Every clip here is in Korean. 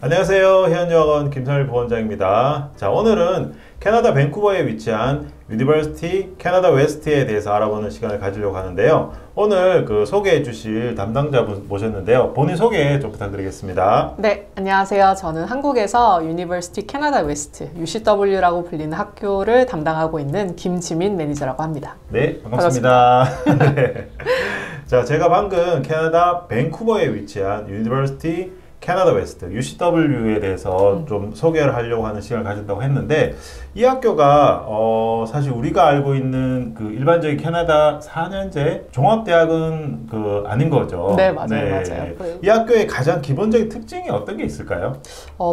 안녕하세요. 해안여학원 김선일 부원장입니다. 자, 오늘은 캐나다 밴쿠버에 위치한 유니버시티 캐나다 웨스트에 대해서 알아보는 시간을 가지려고 하는데요. 오늘 소개해 주실 담당자분 모셨는데요. 본인 소개 좀 부탁드리겠습니다. 네, 안녕하세요. 저는 한국에서 유니버시티 캐나다 웨스트, UCW라고 불리는 학교를 담당하고 있는 김지민 매니저라고 합니다. 네, 반갑습니다. 네. 자, 제가 방금 캐나다 밴쿠버에 위치한 유니버시티 캐나다 웨스트, UCW에 대해서 좀 소개를 하려고 하는 시간을 가진다고 했는데, 이 학교가 사실 우리가 알고 있는 일반적인 캐나다 4년제 종합대학은 아닌 거죠. 네, 맞아요. 맞아요. 이 학교의 가장 기본적인 특징이 어떤 게 있을까요?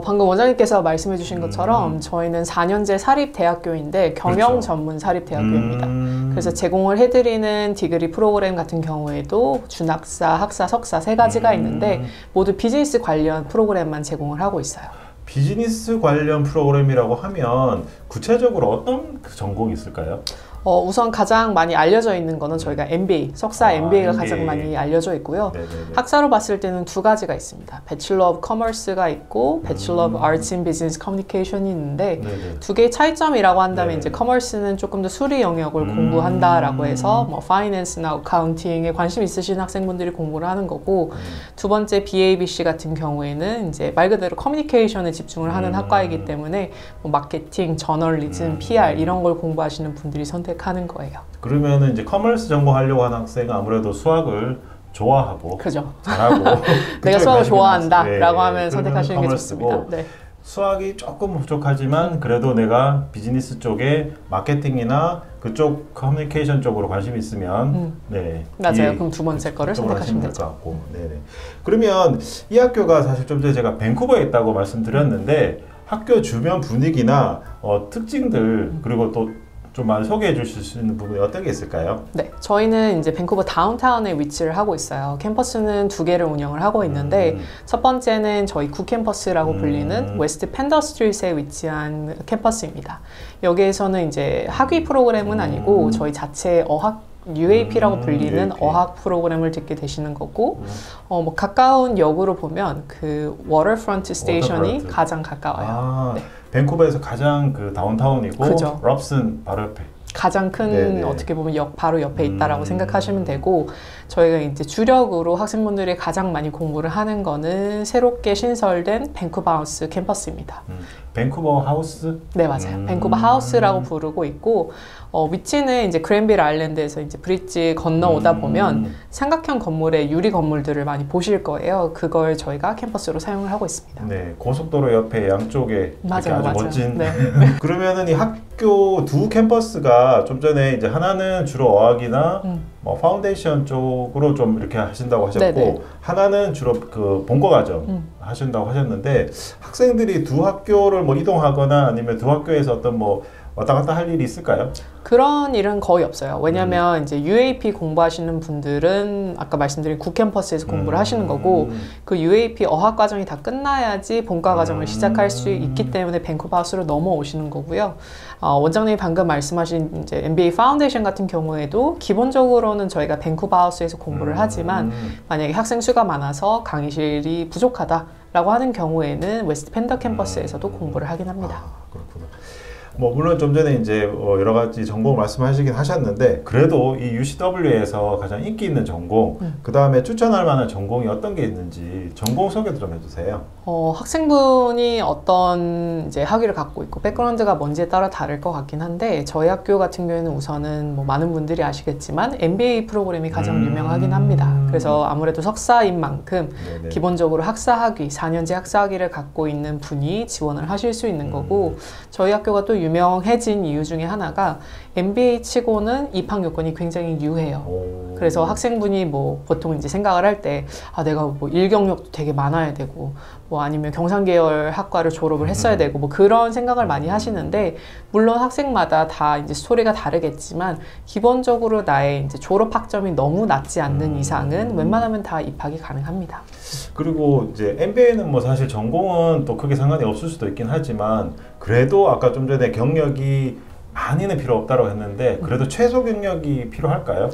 방금 원장님께서 말씀해 주신 것처럼 저희는 4년제 사립대학교인데 경영 그렇죠. 전문 사립대학교입니다. 그래서 제공을 해드리는 디그리 프로그램 같은 경우에도 준학사, 학사, 석사 세 가지가 있는데 모두 비즈니스 관련 프로그램만 제공을 하고 있어요. 비즈니스 관련 프로그램이라고 하면 구체적으로 어떤 전공이 있을까요? 우선 가장 많이 알려져 있는 거는 저희가 MBA, 석사 MBA가 MBA. 가장 많이 알려져 있고요. 네네네. 학사로 봤을 때는 두 가지가 있습니다. Bachelor of Commerce가 있고 Bachelor of Arts in Business Communication이 있는데 네네. 두 개의 차이점이라고 한다면 네네. 이제 Commerce는 조금 더 수리 영역을 공부한다라고 해서 뭐 Finance나 Accounting에 관심 있으신 학생분들이 공부를 하는 거고 두 번째 BABC 같은 경우에는 이제 말 그대로 커뮤니케이션에 집중을 하는 학과이기 때문에 뭐 마케팅, 저널리즘, PR 이런 걸 공부하시는 분들이 선택하는 거예요. 그러면은 이제 커머스 전공하려고 하는 학생은 아무래도 수학을 좋아하고 그죠. 잘하고 내가 수학을 좋아한다 네, 라고 하면 그러면 선택하시는 게 커머스고, 좋습니다. 네. 수학이 조금 부족하지만 그래도 내가 비즈니스 쪽에 마케팅이나 그쪽 커뮤니케이션 쪽으로 관심이 있으면 네, 맞아요. 그럼 두 번째 거를 선택하시면 될것 되죠. 같고. 네네. 그러면 이 학교가 사실 좀 전에 제가 밴쿠버에 있다고 말씀드렸는데 학교 주변 분위기나 특징들 그리고 또 좀 많이 소개해 주실 수 있는 부분이 어떤 게 있을까요? 네, 저희는 이제 밴쿠버 다운타운에 위치를 하고 있어요. 캠퍼스는 두 개를 운영을 하고 있는데 첫 번째는 저희 구캠퍼스라고 불리는 웨스트 펜더 스트리트에 위치한 캠퍼스입니다. 여기에서는 이제 학위 프로그램은 아니고 저희 자체 어학 UAP라고 불리는 UAP. 어학 프로그램을 듣게 되시는 거고 뭐 가까운 역으로 보면 워터프런트 스테이션이 워터프런트. 가장 가까워요. 아, 네. 밴쿠버에서 가장 다운타운이고 그죠. 럽슨 바로 옆에. 가장 큰 네네. 어떻게 보면 역 바로 옆에 있다라고 생각하시면 되고 저희가 이제 주력으로 학생분들이 가장 많이 공부를 하는 거는 새롭게 신설된 밴쿠버 하우스 캠퍼스입니다. 밴쿠버 하우스? 네, 맞아요. 밴쿠버 하우스라고 부르고 있고 위치는 이제 그랜빌 아일랜드에서 이제 브릿지 건너오다 보면 삼각형 건물의 유리 건물들을 많이 보실 거예요. 그걸 저희가 캠퍼스로 사용을 하고 있습니다. 네, 고속도로 옆에 양쪽에 이렇게 맞아요, 아주 맞아요. 멋진. 네. 그러면은 이 학교 두 캠퍼스가 좀 전에 이제 하나는 주로 어학이나 뭐 파운데이션 쪽으로 좀 이렇게 하신다고 하셨고 네네. 하나는 주로 본과 과정 하신다고 하셨는데 학생들이 두 학교를 뭐 이동하거나 아니면 두 학교에서 어떤 뭐 왔다 갔다 할 일이 있을까요? 그런 일은 거의 없어요. 왜냐하면 이제 UAP 공부하시는 분들은 아까 말씀드린 구캠퍼스에서 공부를 하시는 거고 그 UAP 어학 과정이 다 끝나야지 본과 과정을 시작할 수 있기 때문에 밴쿠버 하우스로 넘어오시는 거고요. 원장님이 방금 말씀하신 이제 MBA 파운데이션 같은 경우에도 기본적으로는 저희가 밴쿠버 하우스에서 공부를 하지만 만약에 학생 수가 많아서 강의실이 부족하다라고 하는 경우에는 웨스트 펜더 캠퍼스에서도 공부를 하긴 합니다. 아, 그렇구나. 뭐 물론 좀 전에 이제 여러 가지 전공을 말씀하시긴 하셨는데 그래도 이 UCW에서 가장 인기 있는 전공 그 다음에 추천할 만한 전공이 어떤 게 있는지 전공 소개도 좀 해주세요. 학생분이 어떤 이제 학위를 갖고 있고 백그라운드가 뭔지에 따라 다를 것 같긴 한데 저희 학교 같은 경우에는 우선은 뭐 많은 분들이 아시겠지만 MBA 프로그램이 가장 유명하긴 합니다. 그래서 아무래도 석사인 만큼 네네. 기본적으로 학사 학위, 4년제 학사 학위를 갖고 있는 분이 지원을 하실 수 있는 거고 저희 학교가 또 유명해진 이유 중에 하나가 MBA 치고는 입학 요건이 굉장히 유해요. 그래서 학생분이 뭐 보통 이제 생각을 할 때 내가 뭐 일경력도 되게 많아야 되고 뭐 아니면 경상계열 학과를 졸업을 했어야 되고 뭐 그런 생각을 많이 하시는데 물론 학생마다 다 이제 스토리가 다르겠지만 기본적으로 나의 이제 졸업 학점이 너무 낮지 않는 이상은 웬만하면 다 입학이 가능합니다. 그리고 이제 MBA는 뭐 사실 전공은 또 크게 상관이 없을 수도 있긴 하지만 그래도 아까 좀 전에 경력이 많이는 필요 없다고 했는데 그래도 최소 경력이 필요할까요?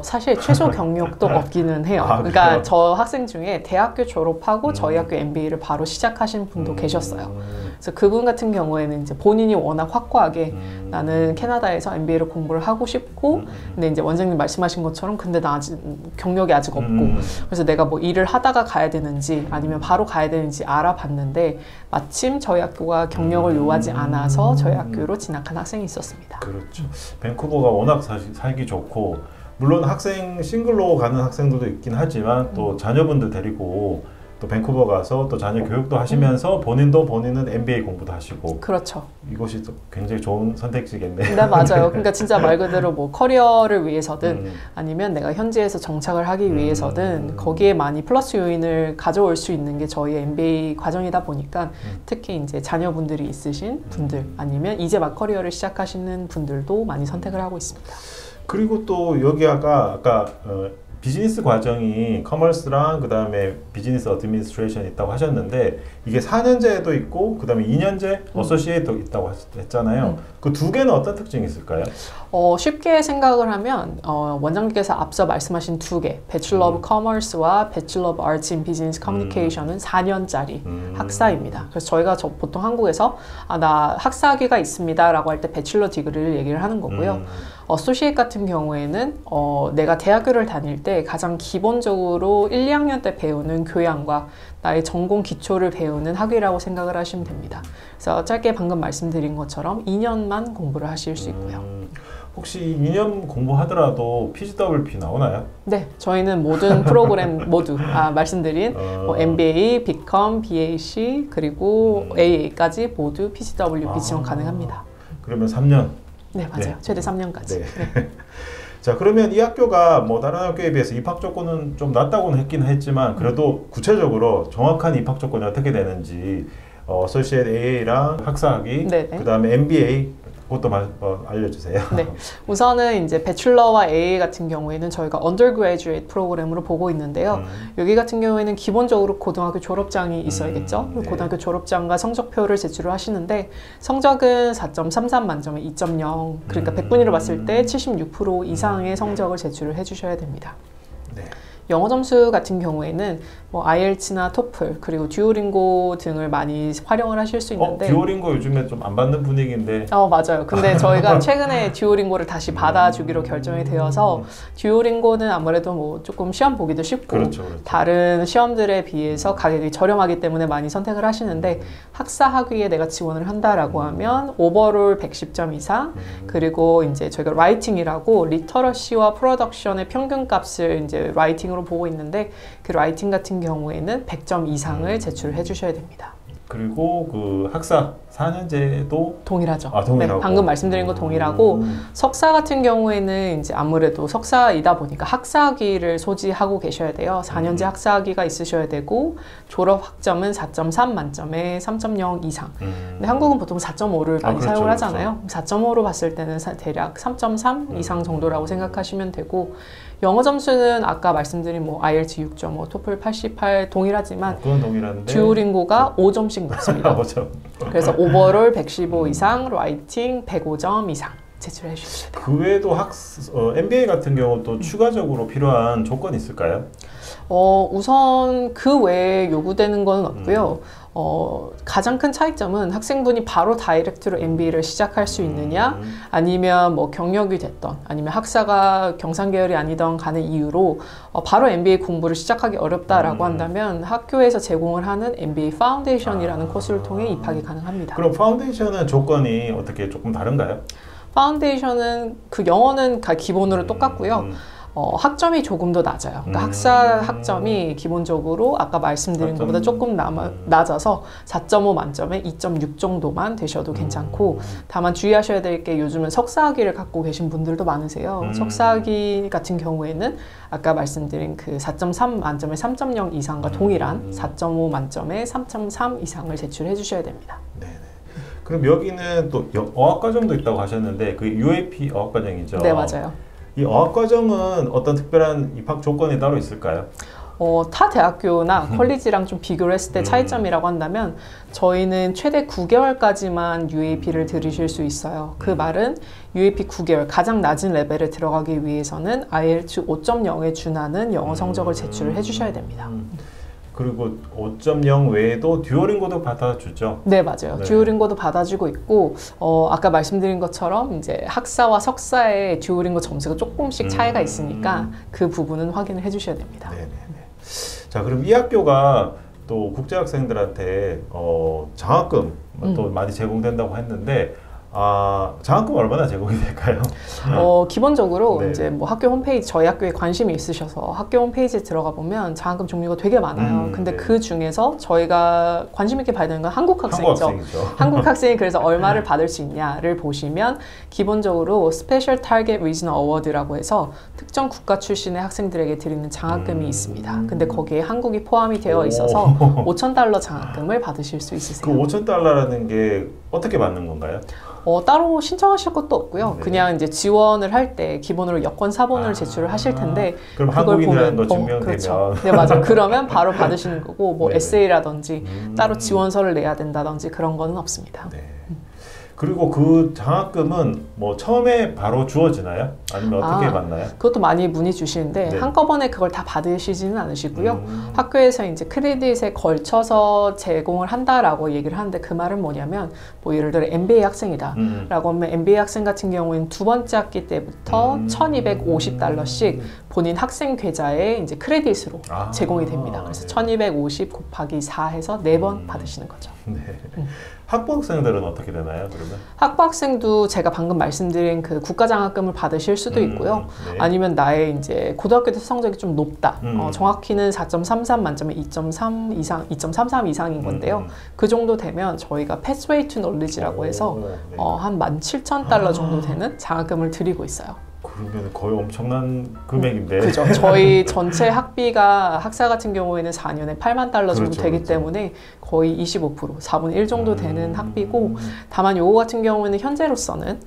사실 최소 경력도 없기는 해요. 그러니까 그래요? 저 학생 중에 대학교 졸업하고 저희 학교 MBA를 바로 시작하신 분도 계셨어요. 그래서 그분 같은 경우에는 이제 본인이 워낙 확고하게 나는 캐나다에서 MBA를 공부를 하고 싶고, 근데 이제 원장님 말씀하신 것처럼 근데 나 아직 경력이 아직 없고, 그래서 내가 뭐 일을 하다가 가야 되는지 아니면 바로 가야 되는지 알아봤는데 마침 저희 학교가 경력을 요하지 않아서 저희 학교로 진학한 학생이 있었습니다. 그렇죠. 밴쿠버가 워낙 살기 좋고, 물론 학생 싱글로 가는 학생들도 있긴 하지만 또 자녀분들 데리고 또 밴쿠버 가서 또 자녀 교육도 하시면서 본인은 MBA 공부도 하시고. 그렇죠. 이것이 또 굉장히 좋은 선택지겠네요. 네, 맞아요. 그러니까 진짜 말 그대로 뭐 커리어를 위해서든 아니면 내가 현지에서 정착을 하기 위해서든 거기에 많이 플러스 요인을 가져올 수 있는 게 저희 MBA 과정이다 보니까 특히 이제 자녀분들이 있으신 분들 아니면 이제 막 커리어를 시작하시는 분들도 많이 선택을 하고 있습니다. 그리고 또 여기 아까 비즈니스 과정이 커머스랑 그 다음에 비즈니스 어드미니스트레이션이 있다고 하셨는데 이게 4년제도 있고 그 다음에 2년제 어소시에이트도 있다고 했잖아요. 그 두 개는 어떤 특징이 있을까요? 쉽게 생각을 하면 원장님께서 앞서 말씀하신 두 개, 배출러 오브 커머스와 배출러 오브 아츠 인 비즈니스 커뮤니케이션은 4년짜리 학사입니다. 그래서 저희가 보통 한국에서 나 학사학위가 있습니다 라고 할 때 배출러 디그리를 얘기를 하는 거고요. 어소시에이트 같은 경우에는 내가 대학교를 다닐 때 가장 기본적으로 1, 2학년 때 배우는 교양과 나의 전공 기초를 배우는 학위라고 생각을 하시면 됩니다. 그래서 짧게 방금 말씀드린 것처럼 2년만 공부를 하실 수 있고요. 혹시 2년 공부하더라도 PGWP 나오나요? 네, 저희는 모든 프로그램 모두 말씀드린 MBA, BCom, BAC 그리고 AA까지 모두 PGWP 지원 가능합니다. 그러면 3년? 네, 맞아요. 네. 최대 3년까지. 네. 자, 그러면 이 학교가 뭐 다른 학교에 비해서 입학 조건은 좀 낮다고는 했긴 했지만 그래도 구체적으로 정확한 입학 조건이 어떻게 되는지 어소시에이트 AA랑 학사학위, 그 다음에 MBA 그것도 알려주세요. 네, 우선은 이제 배출러와 AA 같은 경우에는 저희가 undergraduate 프로그램으로 보고 있는데요. 여기 같은 경우에는 기본적으로 고등학교 졸업장이 있어야겠죠. 네. 고등학교 졸업장과 성적표를 제출을 하시는데 성적은 4.33 만점에 2.0, 그러니까 100분위로 봤을 때 76% 이상의 성적을 제출을 해주셔야 됩니다. 네. 영어 점수 같은 경우에는 뭐 IELTS나 TOEFL 그리고 듀오링고 등을 많이 활용을 하실 수 있는데 듀오링고 요즘에 좀 안 받는 분위기인데 맞아요. 근데 저희가 최근에 듀오링고를 다시 받아주기로 결정이 되어서 듀오링고는 아무래도 뭐 조금 시험 보기도 쉽고 그렇죠. 다른 시험들에 비해서 가격이 저렴하기 때문에 많이 선택을 하시는데 학사 학위에 내가 지원을 한다라고 하면 오버롤 110점 이상 그리고 이제 저희가 라이팅이라고 리터러시와 프로덕션의 평균값을 이제 라이팅으로 보고 있는데 그 라이팅 같은 경우에는 100점 이상을 제출해 주셔야 됩니다. 그리고 그 학사 4년제도 동일하죠. 동일하고. 네, 방금 말씀드린 거 동일하고 석사 같은 경우에는 이제 아무래도 석사이다 보니까 학사학위를 소지하고 계셔야 돼요. 4년제 학사학위가 있으셔야 되고 졸업 학점은 4.3 만점에 3.0 이상. 근데 한국은 보통 4.5를 많이 그렇죠, 사용을 하잖아요. 4.5로 봤을 때는 대략 3.3 이상 정도라고 생각하시면 되고 영어 점수는 아까 말씀드린 뭐 IELTS 6.5, TOEFL 88 동일하지만 그건 동일한데 듀오링고가 5점씩 높습니다. 그래서 오버롤 115 이상, 라이팅 105점 이상 제출해 주셔야 돼요. 그 외에도 MBA 같은 경우 또 추가적으로 필요한 조건이 있을까요? 우선 그 외에 요구되는 건 없고요. 가장 큰 차이점은 학생분이 바로 다이렉트로 MBA를 시작할 수 있느냐 아니면 뭐 경력이 됐던 아니면 학사가 경상계열이 아니던 간의 이유로 바로 MBA 공부를 시작하기 어렵다라고 한다면 학교에서 제공을 하는 MBA 파운데이션이라는 코스를 통해 입학이 가능합니다. 그럼 파운데이션은 조건이 어떻게 조금 다른가요? 파운데이션은 그 영어는 기본으로 똑같고요. 학점이 조금 더 낮아요. 그러니까 학사 학점이 기본적으로 아까 말씀드린 것보다 조금 낮아서 4.5 만점에 2.6 정도만 되셔도 괜찮고 다만 주의하셔야 될 게 요즘은 석사학위를 갖고 계신 분들도 많으세요. 석사학위 같은 경우에는 아까 말씀드린 그 4.3 만점에 3.0 이상과 동일한 4.5 만점에 3.3 이상을 제출해 주셔야 됩니다. 네네. 그럼 여기는 또 어학과정도 있다고 하셨는데 그 UAP 어학과정이죠? 네, 맞아요. 이 어학과정은 어떤 특별한 입학 조건이 따로 있을까요? 타 대학교나 컬리지랑 좀 비교를 했을 때 차이점이라고 한다면 저희는 최대 9개월까지만 UAP를 들으실 수 있어요. 그 말은 UAP 9개월, 가장 낮은 레벨에 들어가기 위해서는 IELTS 5.0에 준하는 영어 성적을 제출을 해주셔야 됩니다. 그리고 5.0 외에도 듀오링고도 받아주죠? 네, 맞아요. 네. 듀오링고도 받아주고 있고, 아까 말씀드린 것처럼 이제 학사와 석사의 듀오링고 점수가 조금씩 차이가 있으니까 그 부분은 확인을 해주셔야 됩니다. 네네네. 자, 그럼 이 학교가 또 국제학생들한테 장학금 또 많이 제공된다고 했는데, 장학금 얼마나 제공이 될까요? 기본적으로 네. 이제 뭐 학교 홈페이지, 저희 학교에 관심이 있으셔서 학교 홈페이지에 들어가 보면 장학금 종류가 되게 많아요. 근데 네. 그 중에서 저희가 관심 있게 봐야 되는 건 한국 학생이죠. 학생이죠. 한국 학생이 그래서 얼마를 받을 수 있냐를 보시면 기본적으로 스페셜 타겟 리저널 어워드라고 해서 특정 국가 출신의 학생들에게 드리는 장학금이 있습니다. 근데 거기에 한국이 포함이 되어 있어서 $5,000 장학금을 받으실 수 그 있으세요. $5,000라는 게 어떻게 받는 건가요? 따로 신청하실 것도 없고요. 네. 그냥 이제 지원을 할 때 기본으로 여권 사본을 제출을 하실 텐데 그럼 그걸 한국인이라는 거 보면 증명되면 그렇죠. 네, 맞아요. 그러면 바로 받으시는 거고 뭐 네네. 에세이라든지 따로 지원서를 내야 된다든지 그런 거는 없습니다. 네. 그리고 그 장학금은 뭐 처음에 바로 주어지나요? 아니면 어떻게 받나요? 그것도 많이 문의 주시는데 네. 한꺼번에 그걸 다 받으시지는 않으시고요. 학교에서 이제 크레딧에 걸쳐서 제공을 한다라고 얘기를 하는데 그 말은 뭐냐면 뭐 예를 들어 MBA 학생이다라고 하면 MBA 학생 같은 경우에는 두 번째 학기 때부터 $1,250씩 본인 학생 계좌에 이제 크레딧으로 제공이 됩니다. 그래서 네. 1250 곱하기 4 해서 4번 받으시는 거죠. 네. 학부 학생들은 어떻게 되나요, 그러면? 학부 학생도 제가 방금 말씀드린 그 국가장학금을 받으실 수도 있고요. 네. 아니면 나의 이제 고등학교 때 성적이 좀 높다. 정확히는 4.33 만점에 2.3 이상, 2.33 이상인 건데요. 그 정도 되면 저희가 Pathway to Knowledge라고 해서 네. 한 $17,000 정도 되는 장학금을 드리고 있어요. 그러면 거의 엄청난 금액인데. 그죠. 저희 전체 학비가 학사 같은 경우에는 4년에 $80,000 정도 그렇죠, 되기 그렇죠. 때문에 거의 25%, 4분의 1 정도 되는 학비고, 다만 요거 같은 경우에는 현재로서는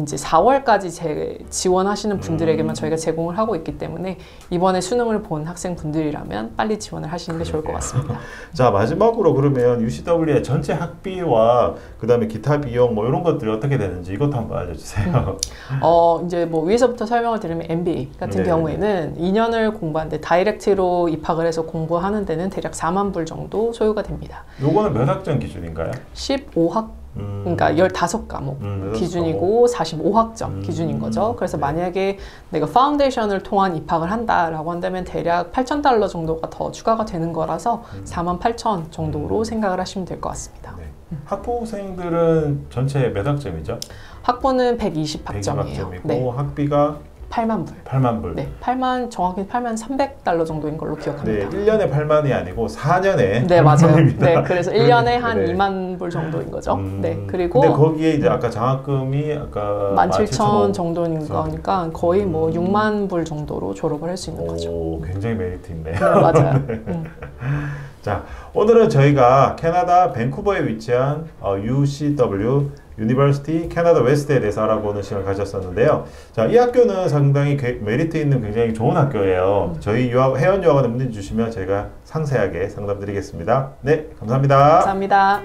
이제 4월까지 지원하시는 분들에게만 저희가 제공을 하고 있기 때문에 이번에 수능을 본 학생분들이라면 빨리 지원을 하시는 게 좋을 것 같습니다. 자, 마지막으로 그러면 UCW의 전체 학비와 그다음에 기타 비용 뭐 이런 것들이 어떻게 되는지 이것도 한번 알려주세요. 이제 뭐 위에서부터 설명을 드리면 MBA 같은 네. 경우에는 2년을 공부하는데 다이렉트로 입학을 해서 공부하는 데는 대략 4만 불 정도 소요가 됩니다. 요거는 몇 학점 기준인가요? 15학 그러니까 15과목 기준이고 45학점 기준인 거죠. 그래서 네. 만약에 내가 파운데이션을 통한 입학을 한다라고 한다면 대략 $8,000 정도가 더 추가가 되는 거라서 48,000 정도로 생각을 하시면 될 것 같습니다. 네. 학부생들은 전체 몇 학점이죠? 학부는 120학점이에요. 120학점이고 네. 학비가 8만 불. 8만 불. 네, 정확히 $8,300 정도인 걸로 네, 기억합니다. 1년에 8만이 아니고 4년에 네, 맞아요. 8만입니다. 네, 그래서 1년에 한 네. 2만 불 정도인 거죠. 네, 그리고 근데 거기에 이제 아까 장학금이 아까 17,000 정도인 거니까 거의 뭐 6만 불 정도로 졸업을 할 수 있는 거죠. 오, 굉장히 메리트 있네. 네, 맞아요. 자, 오늘은 저희가 캐나다 밴쿠버에 위치한 UCW 유니버시티 캐나다 웨스트에 대해서 알아보는 시간을 가졌었는데요. 자, 이 학교는 상당히 메리트 있는 굉장히 좋은 학교예요. 저희 회원 유학원에 문의 주시면 제가 상세하게 상담드리겠습니다. 네, 감사합니다. 감사합니다.